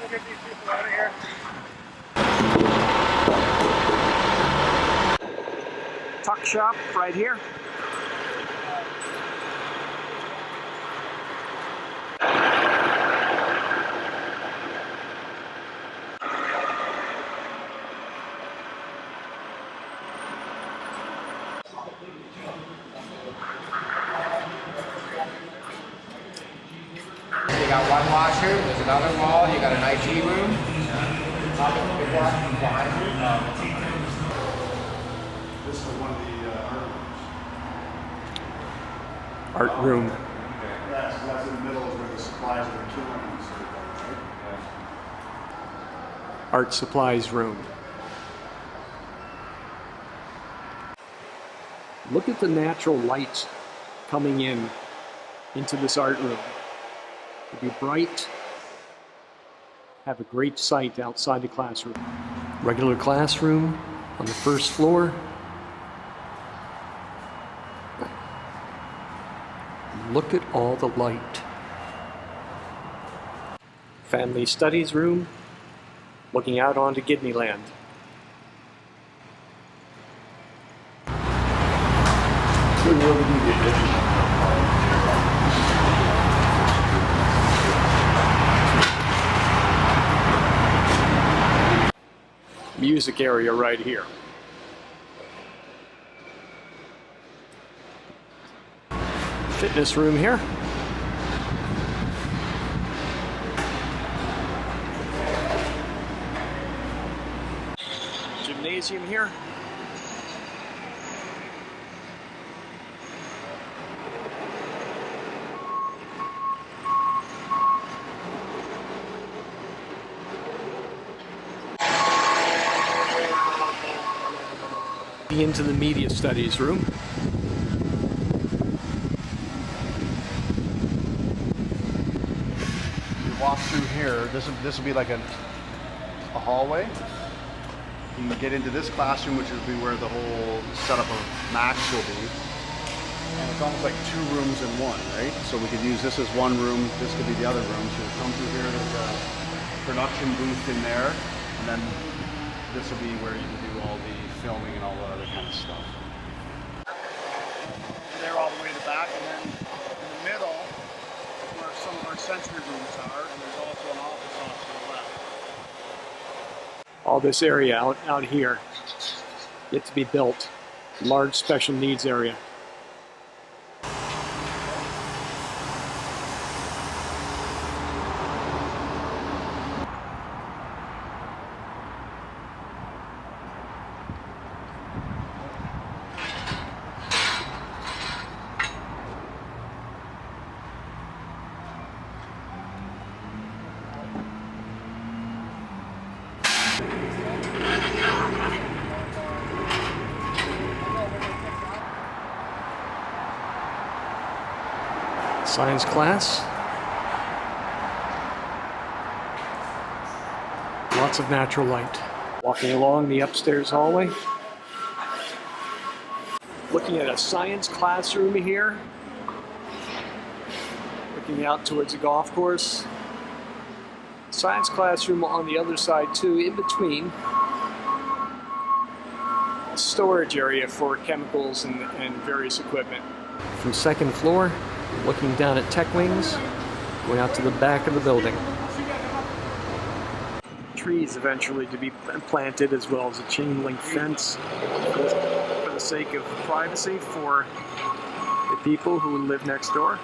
Get these people out of here. Tuck shop right here. You got one washroom, there's another wall, you got an IT room. This is one of the Art room. that's in the middle of where the supplies are killing and so right? Art supplies room. Look at the natural light coming in into this art room. It'll be bright, have a great sight outside the classroom. Regular classroom on the first floor. Look at all the light. Family studies room, looking out onto Gidneyland. Music area right here. Fitness room here. Gymnasium here. Into the media studies room. You walk through here, this will be like a hallway. You can get into this classroom, which will be where the whole setup of Max will be. And it's almost like two rooms in one, right? So we could use this as one room, this could be the other room. So you come through here, there's a production booth in there, and then this will be where you can do all the filming and all that other kind of stuff. There all the way to the back, and then in the middle is where some of our sensory rooms are, and there's also an office off to the left. All this area out here yet to be built. Large special needs area. Science class. Lots of natural light. Walking along the upstairs hallway. Looking at a science classroom here. Looking out towards the golf course. Science classroom on the other side too, in between. A storage area for chemicals and various equipment. From second floor, looking down at tech wings, going out to the back of the building. Trees eventually to be planted, as well as a chain link fence for the sake of privacy for the people who live next door.